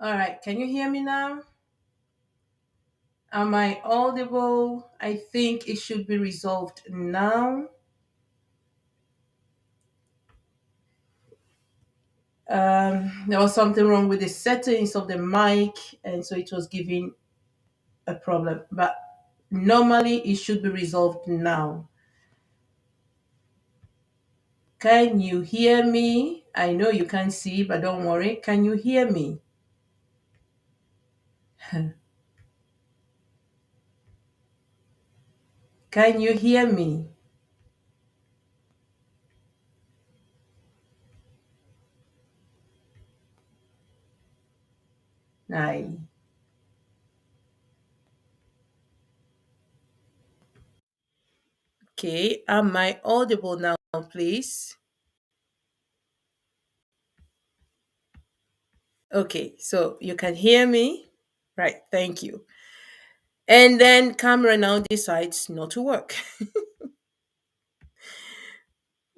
All right, can you hear me now? Am I audible? I think it should be resolved now. There was something wrong with the settings of the mic, and so it was giving a problem. But normally, it should be resolved now. Can you hear me? I know you can't see, but don't worry. Can you hear me? Can you hear me? Aye. Okay, am I audible now, please? Okay, so you can hear me? Right, thank you. And then camera now decides not to work.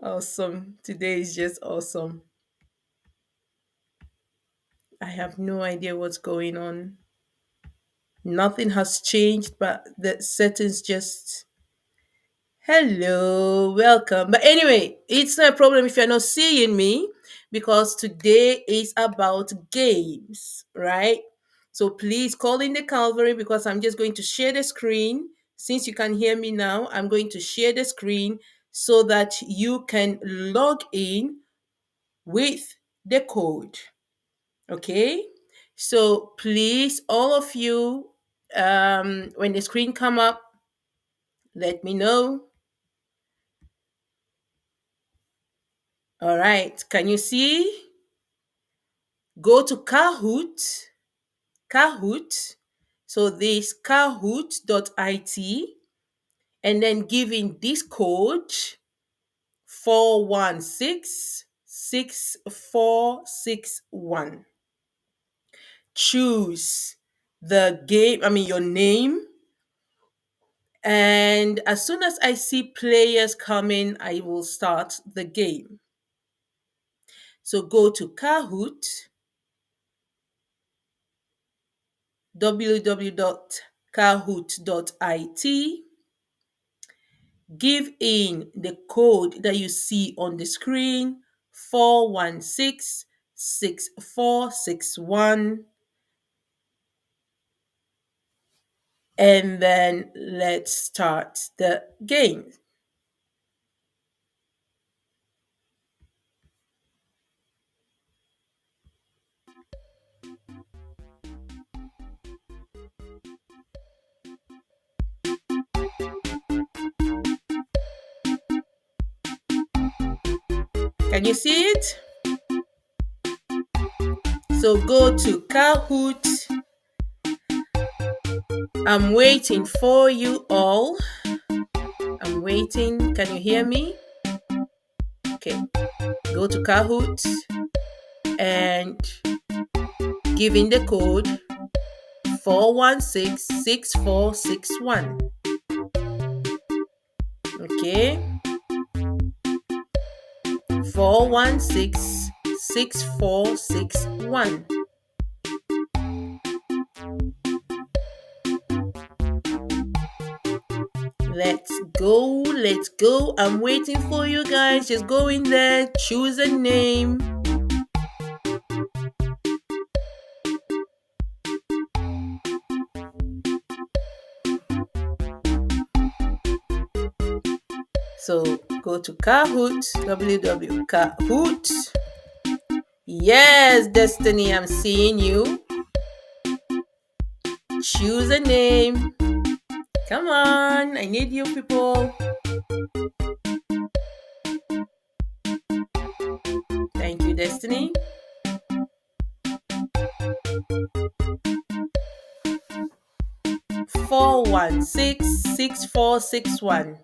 Awesome. Today is just awesome. I have no idea what's going on. Nothing has changed, but the settings just. Hello, welcome. But anyway, it's not a problem if you're not seeing me because today is about games, right? So please call in the Calvary because I'm just going to share the screen. Since you can hear me now, I'm going to share the screen so that you can log in with the code. Okay? So please, all of you, when the screen come up, let me know. All right. Can you see? Go to Kahoot. Kahoot. So this kahoot.it and then give in this code 4166461. Choose the game, your name. And as soon as I see players coming, I will start the game. So go to Kahoot, www.kahoot.it. Give in the code that you see on the screen 4166461, and then let's start the game. Can you see it? So go to Kahoot. I'm waiting for you all. I'm waiting. Can you hear me? Okay. Go to Kahoot and give in the code 4166461. Okay. 4166461. Let's go. I'm waiting for you guys. Just go in there, choose a name. So go to Kahoot, www.kahoot. Yes, Destiny, I'm seeing you. Choose a name. Come on, I need you people. Thank you, Destiny. Four one six 6461.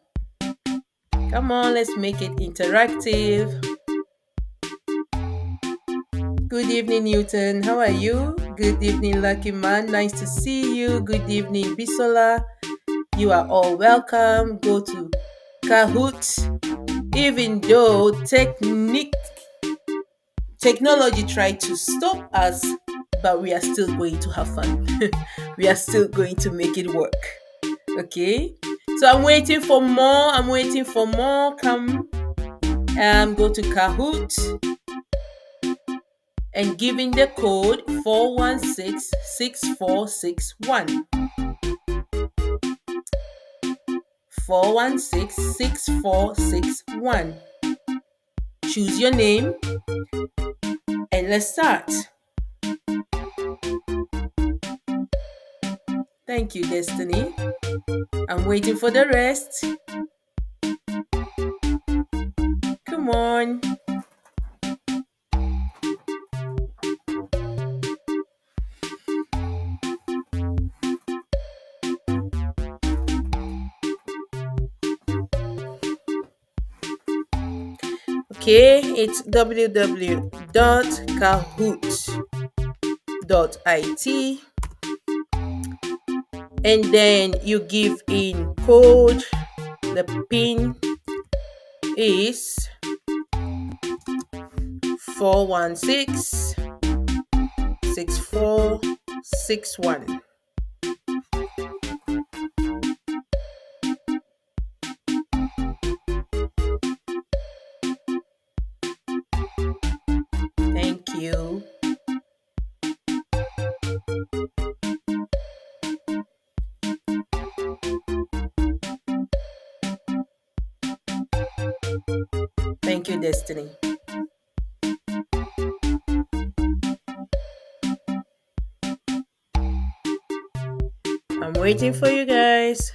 Come on, let's make it interactive. Good evening, Newton. How are you? Good evening, Lucky Man. Nice to see you. Good evening, Bisola. You are all welcome. Go to Kahoot. Even though technology tried to stop us, but we are still going to have fun. We are still going to make it work. Okay? So I'm waiting for more. I'm waiting for more. Come go to Kahoot and give in the code 4166461. 4166461. Choose your name and let's start. Thank you, Destiny. I'm waiting for the rest. Come on. Okay, it's www.kahoot.it, and then you give in code. The pin is 4166461. Thank you. Thank you, Destiny. I'm waiting for you guys.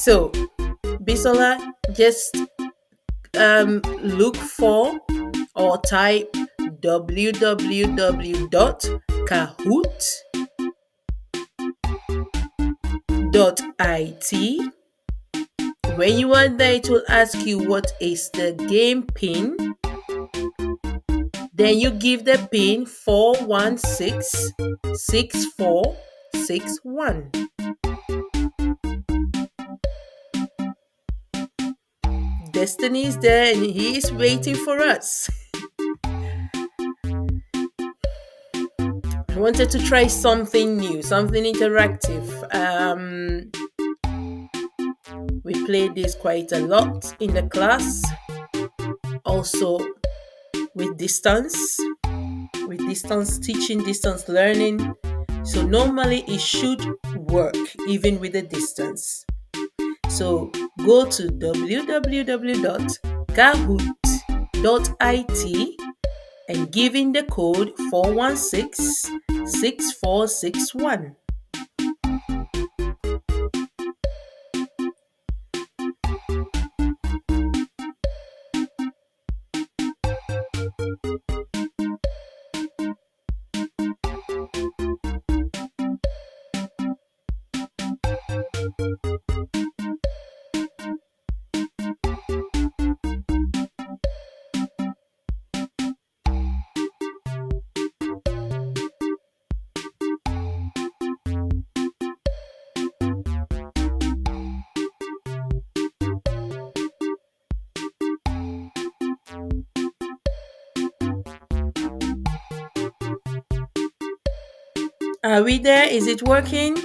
So, Bisola, just look for or type www.kahoot.it. When you are there, it will ask you what is the game pin. Then you give the pin 4166461. Destiny is there and he is waiting for us. I wanted to try something new, something interactive. We played this quite a lot in the class. Also with distance teaching, distance learning. So normally it should work even with the distance. So go to www.kahoot.it and give in the code 4166461. Are we there? Is it working?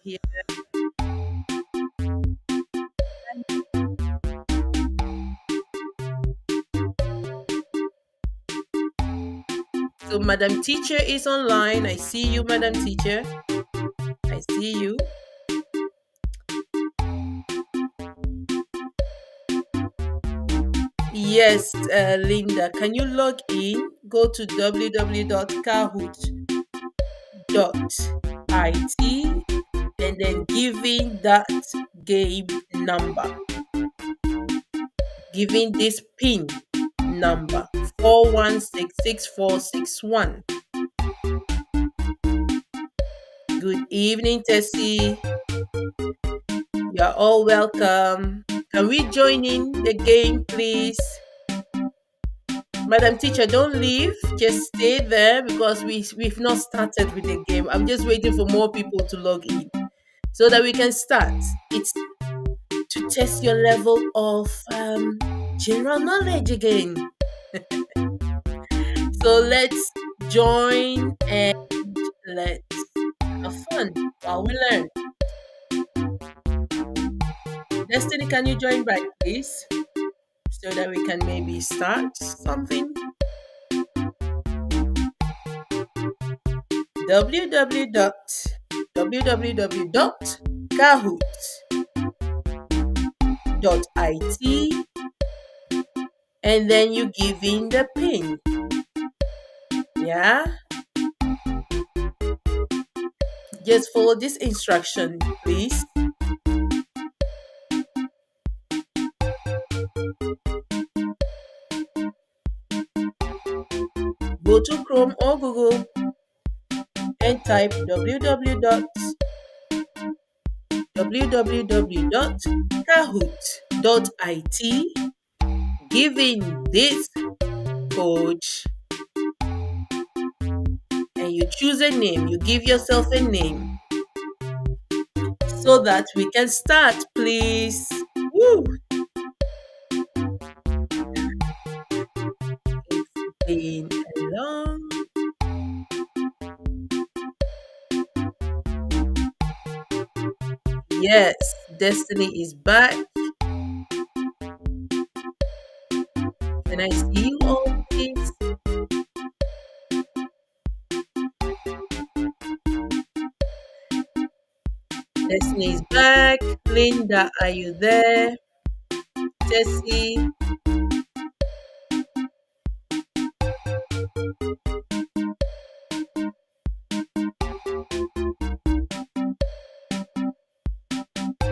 Here. So, Madam Teacher is online. I see you, Madam Teacher. I see you. Yes, Linda, can you log in? Go to www.kahoot.it and then giving that game number, giving this pin number 4166461. Good evening, Tessie. You're all welcome. Can we join in the game, please? Madam Teacher, don't leave. Just stay there because we've not started with the game. I'm just waiting for more people to log in so that we can start. It's to test your level of general knowledge again. So let's join and let's have fun while we learn. Destiny, can you join back, please? So that we can maybe start something. www.kahoot.it and then you give in the pin. Yeah, just follow this instruction, please. Go to Chrome or Google and type www.kahoot.it, giving this code, and you choose a name. You give yourself a name so that we can start, please. Woo! It's been a long. Yes, Destiny is back. Can I see you all, please? Destiny is back. Linda, are you there? Tessie.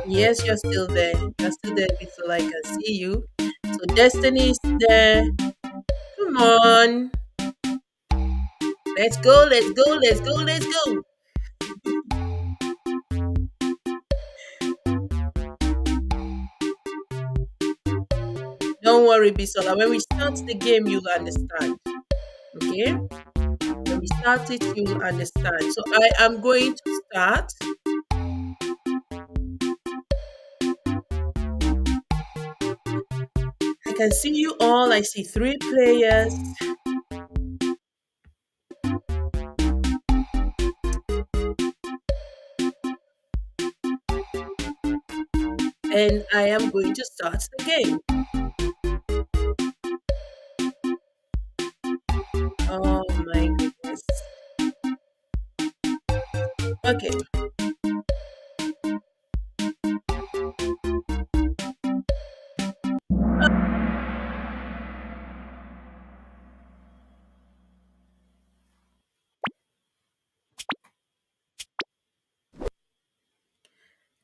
Yes, you're still there. You're still there before I can see you. So Destiny is there. Come on. Let's go, let's go, let's go, let's go. Don't worry, Bisola. When we start the game, you'll understand. Okay? When we start it, you'll understand. So I am going to start. I can see you all. I see 3 players. And I am going to start the game. Oh my goodness. Okay.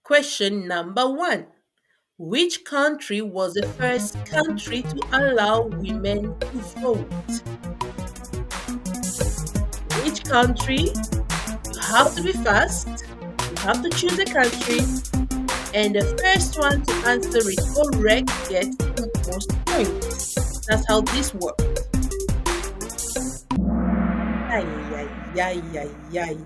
Question number 1. Which country was the first country to allow women to vote? Which country? You have to be fast. You have to choose a country. And the first one to answer it correct gets the most points. That's how this works. Ay, ay, ay, ay, ay.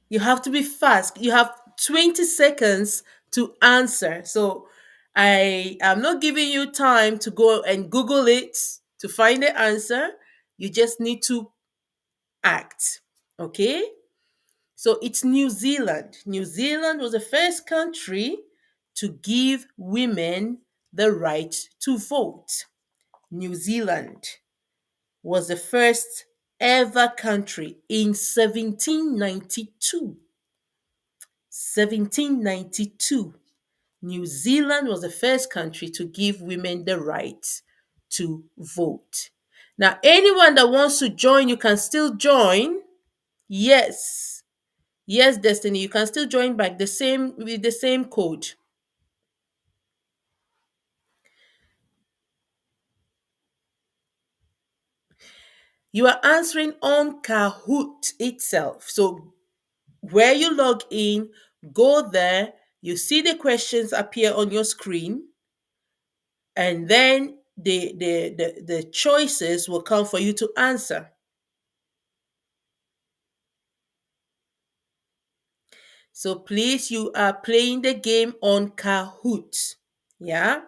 You have to be fast. You have 20 seconds to answer. So I am not giving you time to go and Google it to find the answer. You just need to act. Okay? So it's New Zealand. New Zealand was the first country to give women the right to vote. New Zealand was the first ever country in 1792. 1792. New Zealand was the first country to give women the right to vote. Now, anyone that wants to join, you can still join. Yes. Yes, Destiny, you can still join back the same with the same code. You are answering on Kahoot itself. So where you log in, go there, you see the questions appear on your screen, and then the choices will come for you to answer. So please, you are playing the game on Kahoot. Yeah?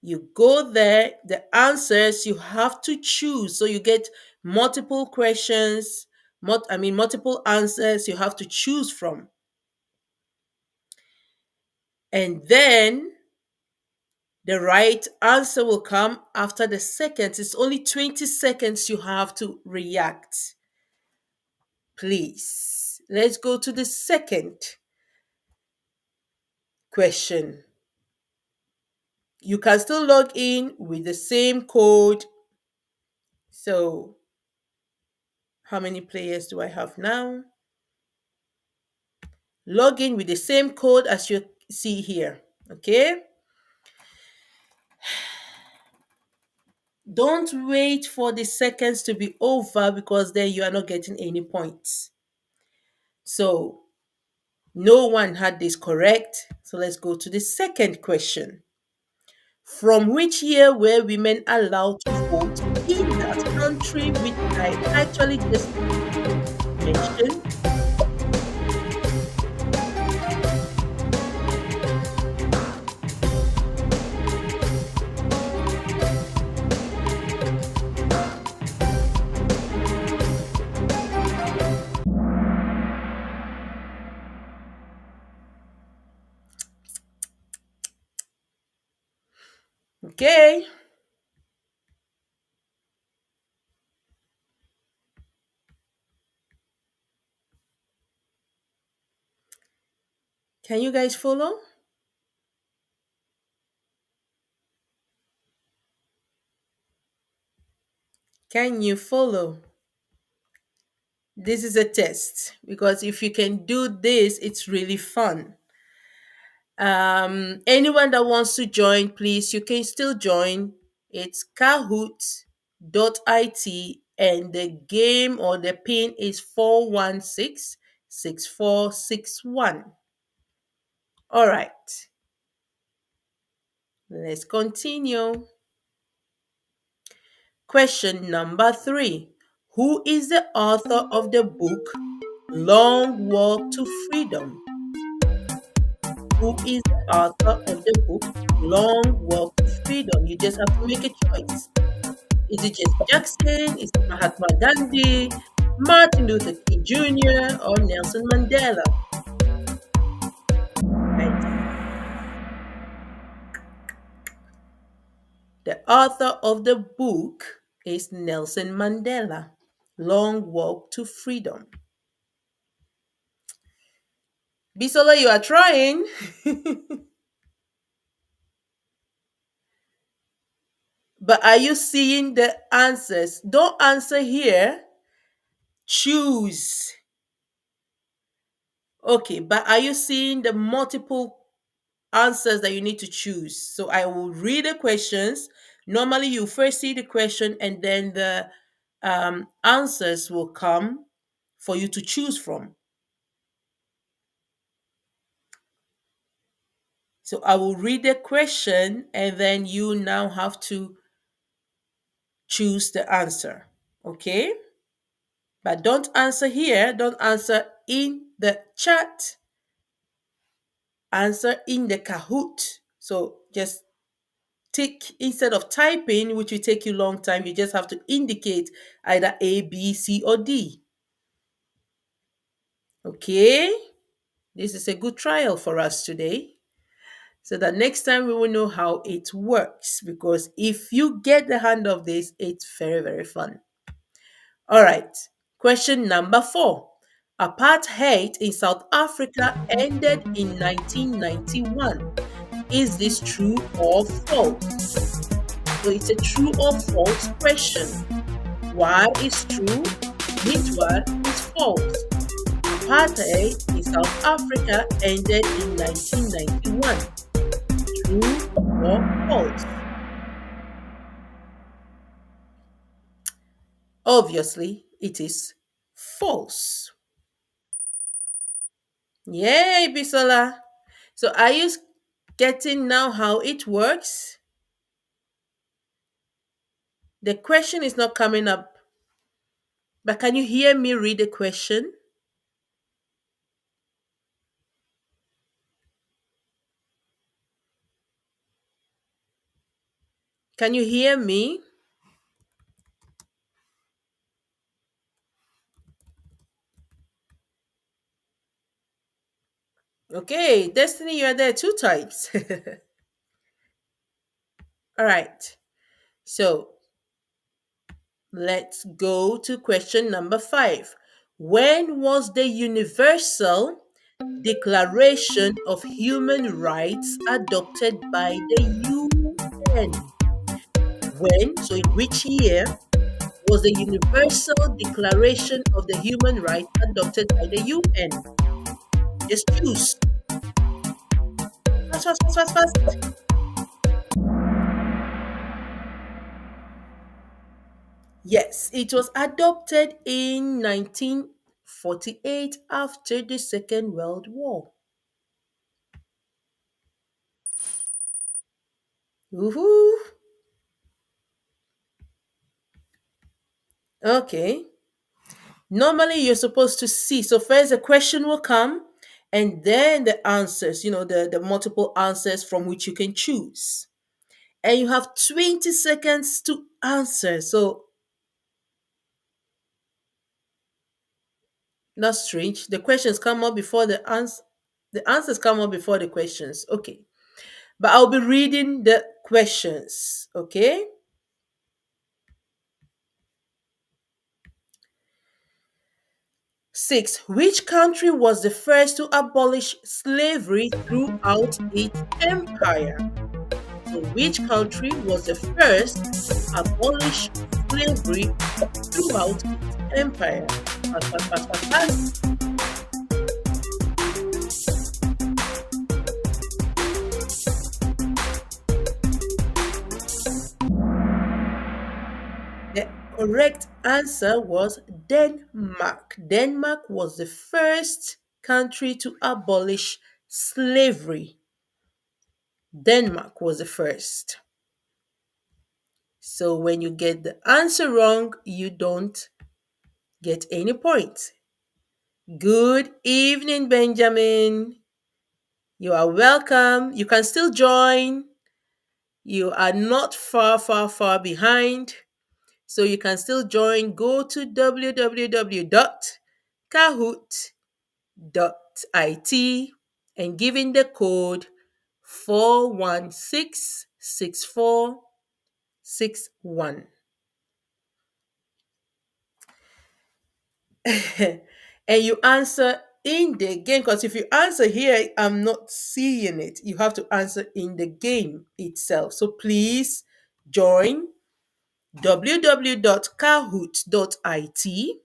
You go there, the answers you have to choose. So you get multiple questions, multiple answers you have to choose from. And then the right answer will come after the seconds. It's only 20 seconds you have to react. Please, let's go to the second question. You can still log in with the same code. So, how many players do I have now? Log in with the same code as you see here. Okay? Don't wait for the seconds to be over because then you are not getting any points. So, no one had this correct. So, let's go to the second question. From which year were women allowed to vote in that country, which I actually just mentioned? Okay. Can you guys follow? Can you follow? This is a test because if you can do this, it's really fun. Anyone that wants to join, please, you can still join. It's kahoot.it and the game or the pin is 416 6461. All right, let's continue. Question number 3. Who is the author of the book Long Walk to Freedom? Who is the author of the book Long Walk to Freedom? You just have to make a choice. Is it Jesse Jackson? Is it Mahatma Gandhi, Martin Luther King Jr., or Nelson Mandela? Nice. The author of the book is Nelson Mandela. Long Walk to Freedom. Bisola, you are trying. But are you seeing the answers? Don't answer here. Choose. Okay, but are you seeing the multiple answers that you need to choose? So I will read the questions. Normally, you first see the question and then the answers will come for you to choose from. So I will read the question and then you now have to choose the answer. Okay? But don't answer here. Don't answer in the chat. Answer in the Kahoot. So just tick instead of typing, which will take you a long time, you just have to indicate either A, B, C, or D. Okay? This is a good trial for us today. So that next time we will know how it works. Because if you get the hand of this, it's very, very fun. All right. Question number 4. Apartheid in South Africa ended in 1991. Is this true or false? So it's a true or false question. War is true, Nitwar is false. Apartheid in South Africa ended in 1991. True or false? Obviously, it is false. Yay, Bisola. So are you getting now how it works? The question is not coming up, but can you hear me read the question? Can you hear me? Okay, Destiny, you are there two times. All right. So let's go to question number 5. When was the Universal Declaration of Human Rights adopted by the UN? When, so in which year, was the Universal Declaration of the Human Rights adopted by the UN? Just choose. Fast, fast, fast, fast, fast. Yes, it was adopted in 1948 after the Second World War. Woohoo! Okay. Normally, you're supposed to see. So, first, the question will come, and then the answers, the multiple answers from which you can choose. And you have 20 seconds to answer. So, not strange. The questions come up before the answer. The answers come up before the questions. Okay. But I'll be reading the questions. Okay. 6. Which country was the first to abolish slavery throughout its empire? So, which country was the first to abolish slavery throughout its empire? Fast, fast, fast, fast, fast. The correct answer was Denmark. Denmark was the first country to abolish slavery. Denmark was the first. So when you get the answer wrong, you don't get any points. Good evening, Benjamin. You are welcome. You can still join. You are not far, far, far behind. So you can still join. Go to www.kahoot.it and give in the code 4166461. And you answer in the game, because if you answer here, I'm not seeing it. You have to answer in the game itself. So please join www.kahoot.it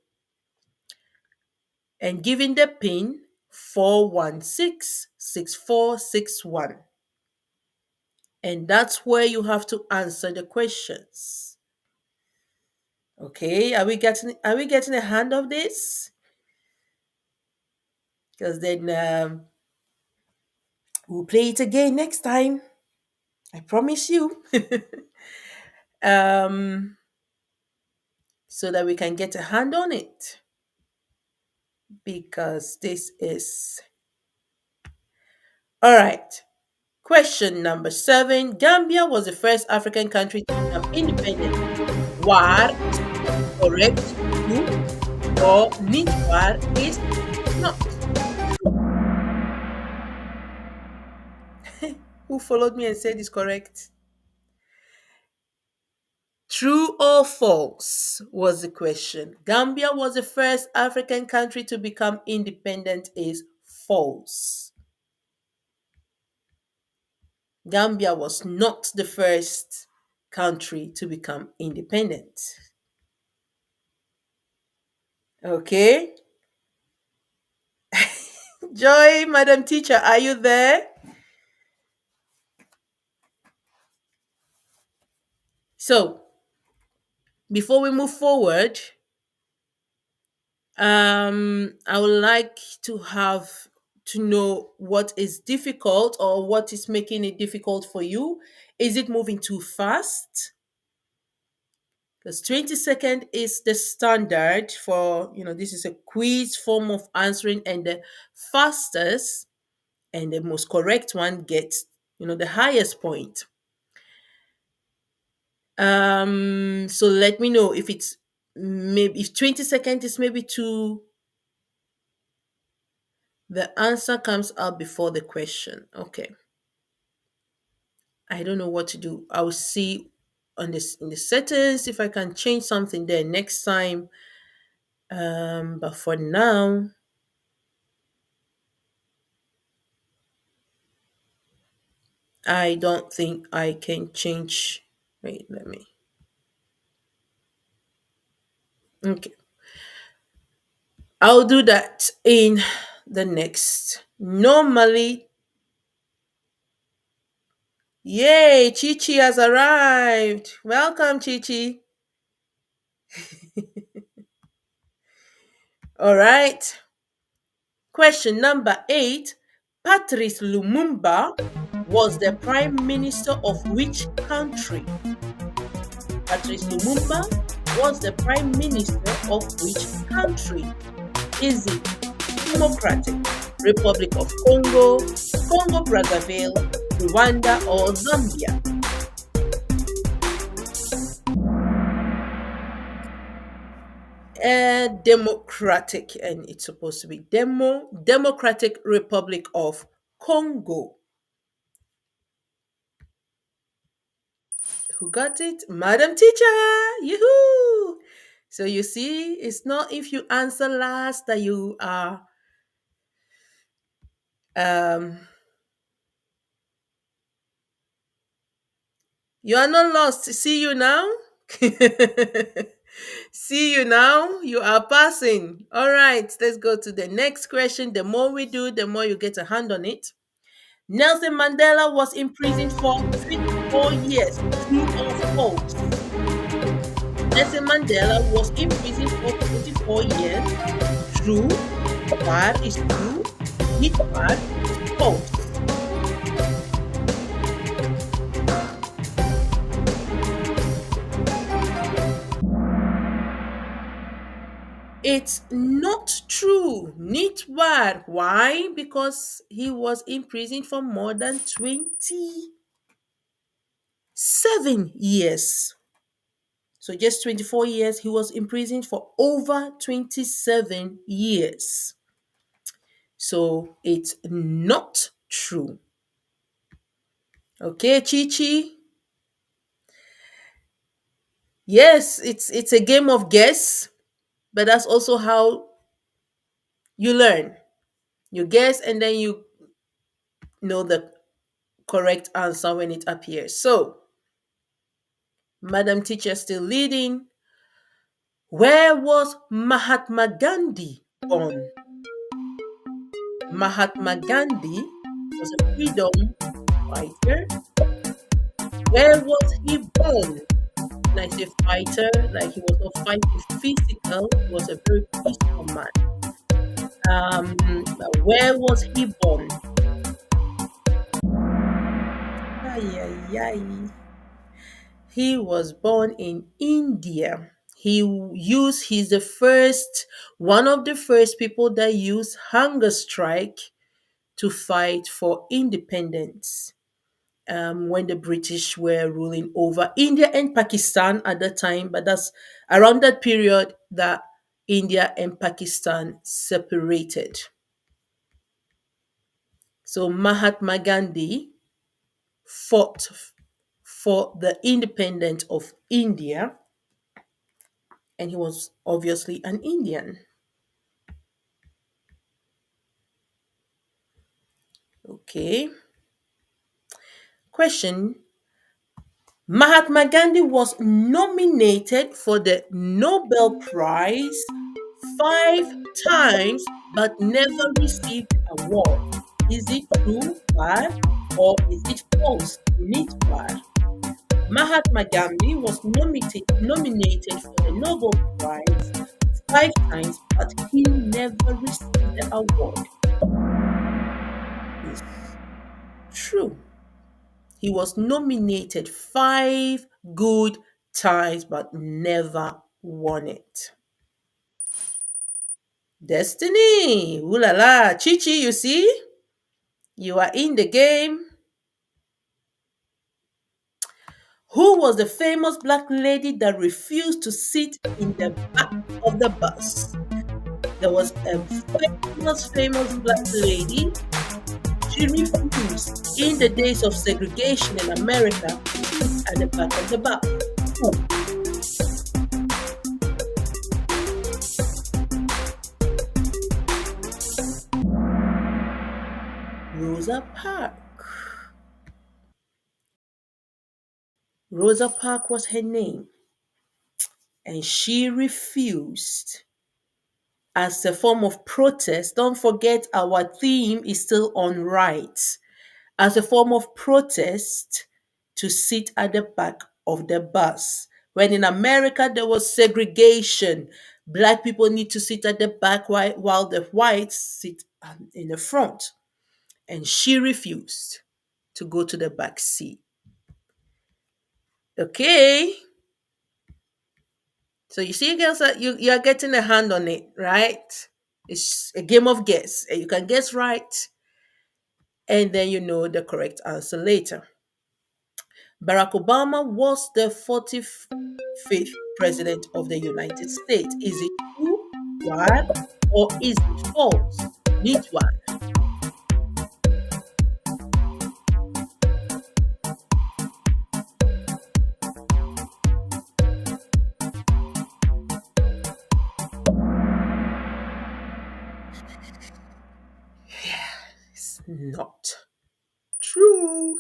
and give in the pin 4166461. And that's where you have to answer the questions. Okay, are we getting a hand of this? Because then we'll play it again next time. I promise you. um, so that we can get a hand on it. Because this is. All right. Question number 7. Gambia was the first African country to become independent. War is correct, true, or Nitwar is not. Who followed me and said is correct? True or false was the question. Gambia was the first African country to become independent is false. Gambia was not the first country to become independent. Okay. Joy, Madam Teacher, are you there? So, before we move forward, I would like to have to know what is difficult or what is making it difficult for you. Is it moving too fast? Because 20 seconds is the standard for, this is a quiz form of answering, and the fastest and the most correct one gets, the highest point. So let me know if it's maybe if 20 seconds is maybe too the answer comes out before the question. Okay. I don't know what to do. I'll see on this in the settings if I can change something there next time. But for now, I don't think I can change. Wait, let me. Okay. I'll do that in the next. Normally, yay, Chichi has arrived. Welcome, Chichi. All right. Question number 8. Patrice Lumumba was the prime minister of which country? Patrice Lumumba was the prime minister of which country? Is it Democratic Republic of Congo, Congo Brazzaville, Rwanda, or Zambia? Democratic, and it's supposed to be Democratic Republic of Congo. Who got it? Madam Teacher! Yoo-hoo! So you see, it's not if you answer last that um you are not lost. See you now. See you now. You are passing. All right, let's go to the next question. The more we do, the more you get a hand on it. Nelson Mandela was imprisoned for 24 years. True or false? Nelson Mandela was imprisoned for 24 years. True. Bad is true. Not bad is false. It's not true. Not bad. Why? Because he was imprisoned for more than 27 years. So just 24 years, he was imprisoned for over 27 years. So it's not true. Okay, Chichi? Yes, it's a game of guess, but that's also how you learn. You guess and then you know the correct answer when it appears. So, Madam Teacher still leading. Where was Mahatma Gandhi born? Mahatma Gandhi was a freedom fighter. Where was he born? When I say fighter, like he was not fighting physical, he was a very peaceful man. Um, where was he born? Ay, ay, ay. He was born in India. He's the first, one of the first people that used hunger strike to fight for independence. When the British were ruling over India and Pakistan at that time, but that's around that period that India and Pakistan separated. So Mahatma Gandhi fought for the independence of India, and he was obviously an Indian. Okay. Question: Mahatma Gandhi was nominated for the Nobel Prize 5 times but never received the award. Is it true, bad, or is it false? Neat, bad. Mahatma Gandhi was nominated for the Nobel Prize 5 times, but he never received the award. Is true. He was nominated 5 good times, but never won it. Destiny! Ooh la la! Chichi, you see? You are in the game. Who was the famous black lady that refused to sit in the back of the bus? There was a famous black lady. She refused in the days of segregation in America to sit at the back of the bus. Who? Rosa Parks. Rosa Parks was her name, and she refused as a form of protest. Don't forget, our theme is still on rights. As a form of protest to sit at the back of the bus. When in America there was segregation, black people need to sit at the back while the whites sit in the front. And she refused to go to the back seat. Okay. So you see, girls, you are getting a hand on it, right? It's a game of guess. And you can guess right, and then you know the correct answer later. Barack Obama was the 45th president of the United States. Is it true, what, or is it false? Which one? It's not true.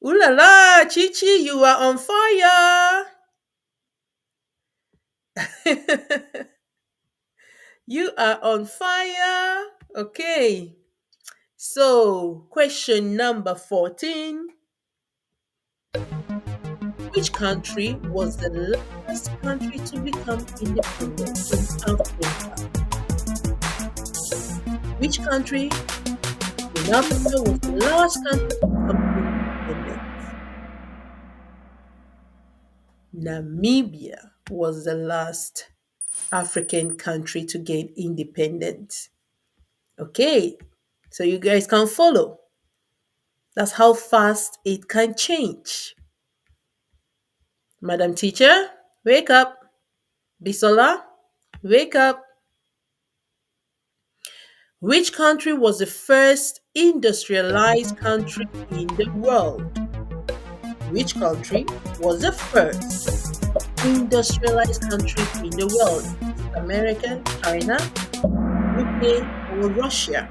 Ooh la la, Chichi, you are on fire. You are on fire. Okay. So, question number 14. Which country was the last country to become independent in Africa? Which country in Africa was the last country to become independent? Namibia was the last African country to gain independence. Okay, so you guys can follow. That's how fast it can change. Madam Teacher, wake up. Bisola, wake up. Which country was the first industrialized country in the world? Which country was the first industrialized country in the world? America, China, UK, or Russia?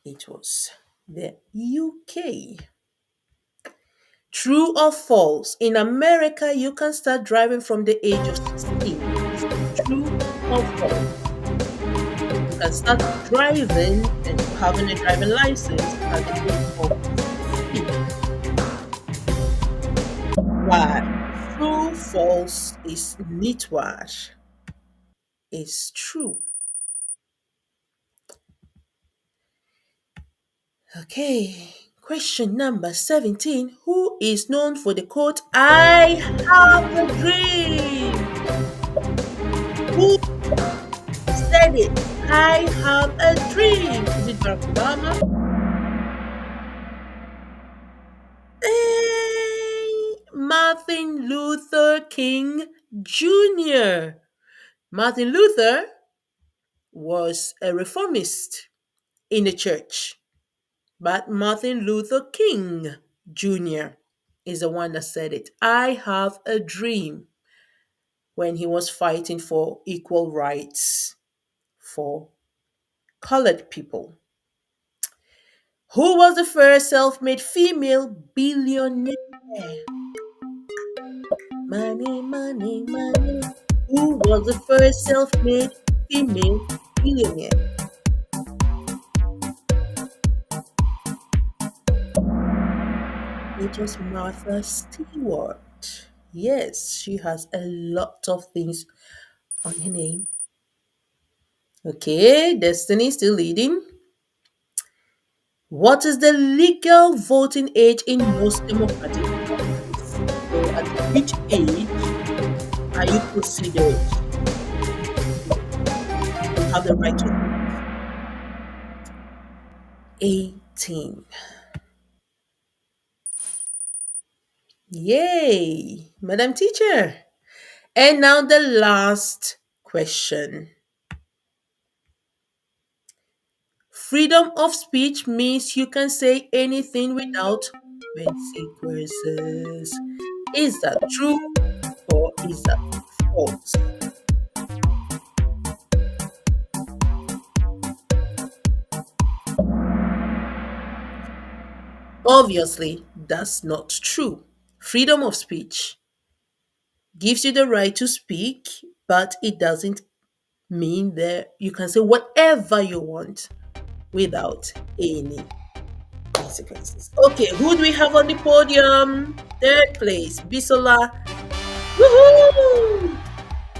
It was the UK. True or false? In America, you can start driving from the age of 16. Is it true or false? You can start driving and having a driving license at the age of 16. Why? True, false is nitwash. It's true. Okay. Question number 17. Who is known for the quote, I have a dream? Who said it? I have a dream. Is it Barack Obama? Martin Luther King Jr. Martin Luther was a reformist. in the church, but Martin Luther King Jr. is the one that said it. I have a dream when he was fighting for equal rights for colored people. Who was the first self made female billionaire? Money, money, money. Who was the first self made female billionaire? It was Martha Stewart. Yes, she has a lot of things on her name. Okay, Destiny still leading. What is the legal voting age in most democratic countries? So, at which age are you considered to have the right to vote? 18. Yay, Madam Teacher. And now the last question. Freedom of speech means you can say anything without consequences. Is that true or is that false? Obviously, that's not true. Freedom of speech gives you the right to speak, but it doesn't mean that you can say whatever you want without any consequences. Okay, who do we have on the podium? Third place, Bisola. Woohoo!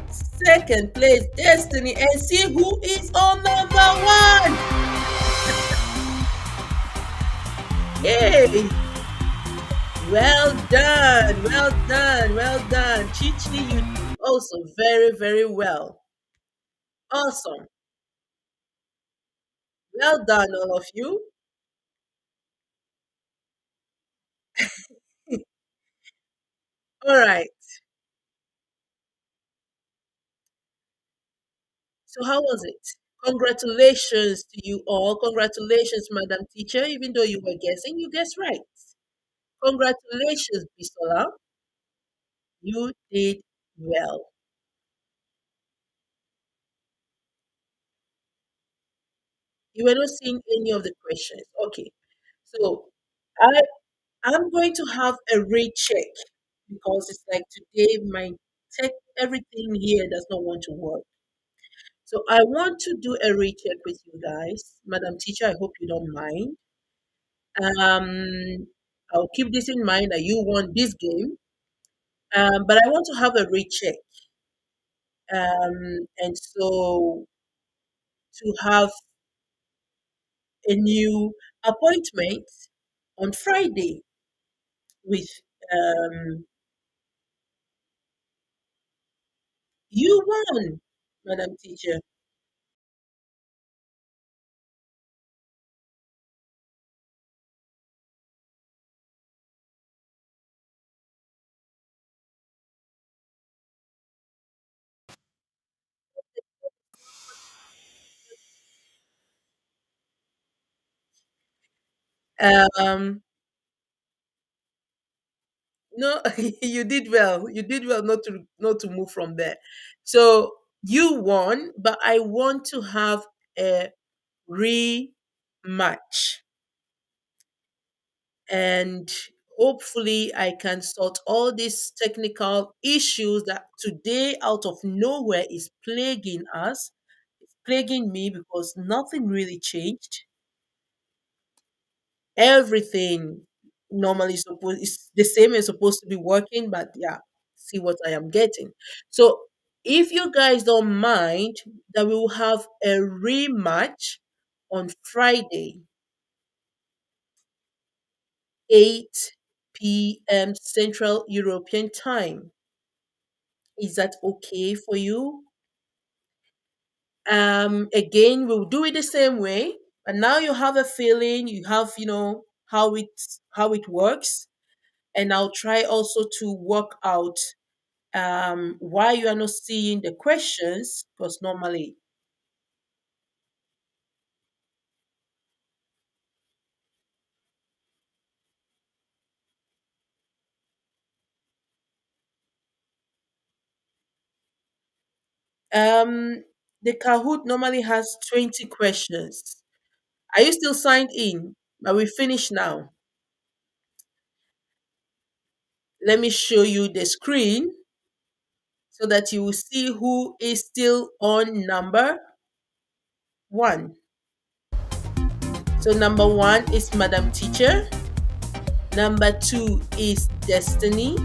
Second place, Destiny. And see who is on number one. Yay! Well done, well done, well done. Chichi, you did also very, very well. Awesome. Well done, all of you. All right. So, how was it? Congratulations to you all. Congratulations, Madam Teacher. Even though you were guessing, you guessed right. Congratulations, Bisola. You did well. You were not seeing any of the questions. Okay. So, I I'm going to have a recheck because it's like today my tech everything here does not want to work. So I want to do a recheck with you guys. Madam Teacher, I hope you don't mind. Um, I'll keep this in mind that you won this game. But I want to have a recheck. And so to have a new appointment on Friday with um, you won, Madam Teacher. Um, no, you did well. You did well not to move from there. So you won, but I want to have a rematch. And hopefully I can sort all these technical issues that today out of nowhere is plaguing us. It's plaguing me because nothing really changed. Everything normally supposed is the same as supposed to be working, but yeah, see what I am getting. So if you guys don't mind, that we will have a rematch on Friday, 8 p.m. Central European Time. Is that okay for you? Again, we'll do it the same way. And now you have a feeling, you have, how it works. And I'll try also to work out why you are not seeing the questions, because normally Um, the Kahoot normally has 20 questions. Are you still signed in? Are we finished now? Let me show you the screen so that you will see who is still on number one. So number one is Madam Teacher. Number two is Destiny.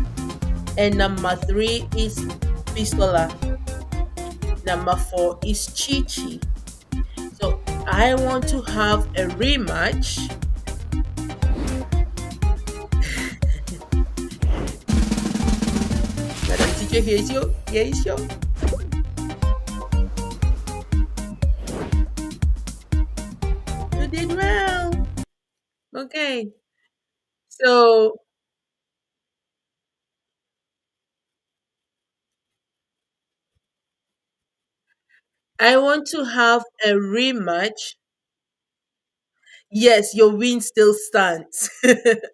And number three is Pistola. Number four is Chi Chi. So I want to have a rematch. Madam Teacher, here is you. Here is you. You did well. Okay. So I want to have a rematch. Yes, your win still stands.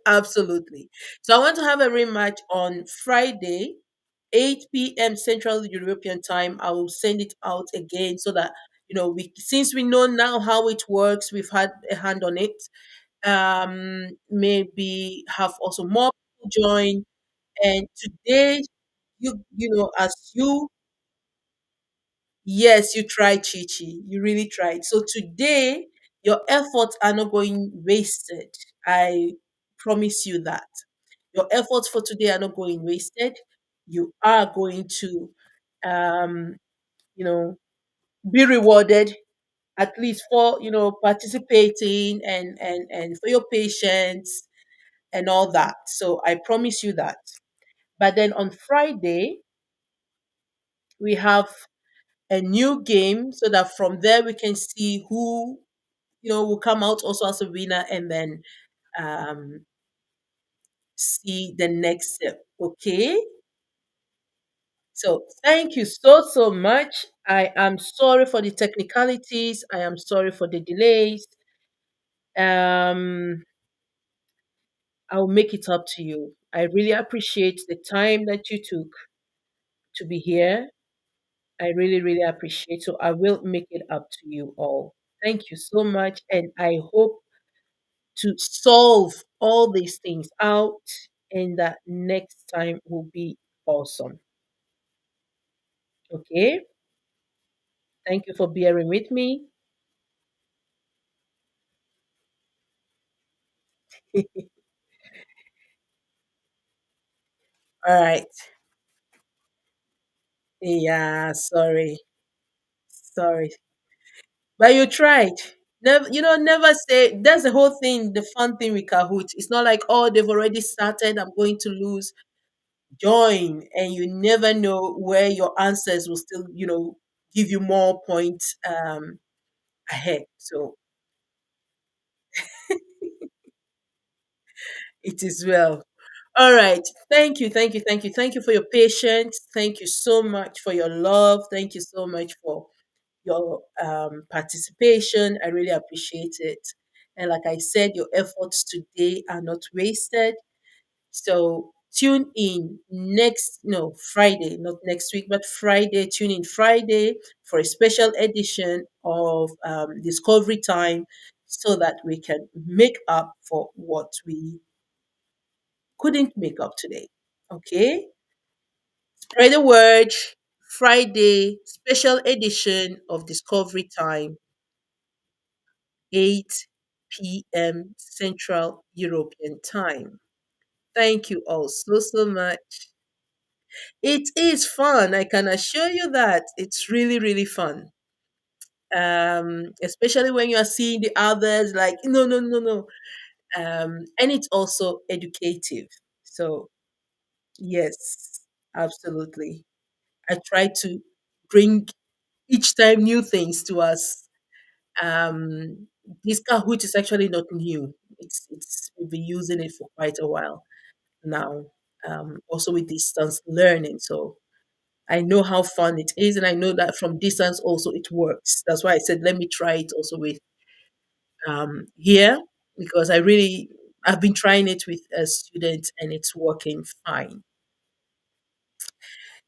Absolutely. So I want to have a rematch on Friday, 8 p.m. Central European time. I will send it out again so that we since we know now how it works, we've had a hand on it. Maybe have also more people join. And today, as you yes, you tried, Chichi. You really tried. So today, your efforts are not going wasted. I promise you that. Your efforts for today are not going wasted. You are going to, um, you know, be rewarded at least for participating and for your patience and all that. So I promise you that. But then on Friday, we have a new game so that from there we can see who will come out also as a winner and then um see the next step. Okay, so thank you so much. I am sorry for the technicalities. I am sorry for the delays. um I'll make it up to you. I really appreciate the time that you took to be here. I really, really appreciate. So I will make it up to you all. Thank you so much. And I hope to solve all these things out and that next time will be awesome. Okay. Thank you for bearing with me. All right. Yeah, sorry. Sorry. But you tried. Never, never say that's the whole thing, the fun thing with Kahoot. It's not like, oh, they've already started, I'm going to lose. Join, and you never know where your answers will still, give you more points ahead. So it is well. All right. Thank you. Thank you. Thank you. Thank you for your patience. Thank you so much for your love. Thank you so much for your participation. I really appreciate it. And like I said, your efforts today are not wasted. So tune in next, no, Friday, not next week, but Friday. Tune in Friday for a special edition of Discovery Time so that we can make up for what we couldn't make up today. Okay? Spread the word. Friday, special edition of Discovery Time, 8 p.m. Central European Time. Thank you all so much. It is fun. I can assure you that it's really, really fun. Especially when you are seeing the others like, no, no, no, no. And it's also educative. So, yes, absolutely. I try to bring each time new things to us. This Kahoot is actually not new. It's we've been using it for quite a while now. Also with distance learning. So I know how fun it is, and I know that from distance also it works. That's why I said let me try it also with here because I've been trying it with a student and it's working fine.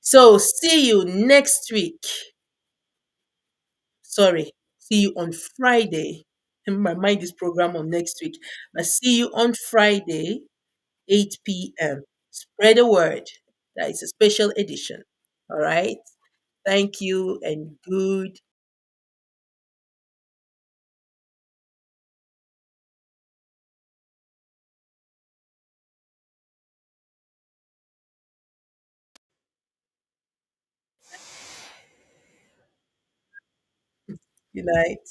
So see you next week. Sorry, see you on Friday. My mind is programmed on next week. But see you on Friday, 8 p.m. Spread the word. That is a special edition. All right. Thank you and good night.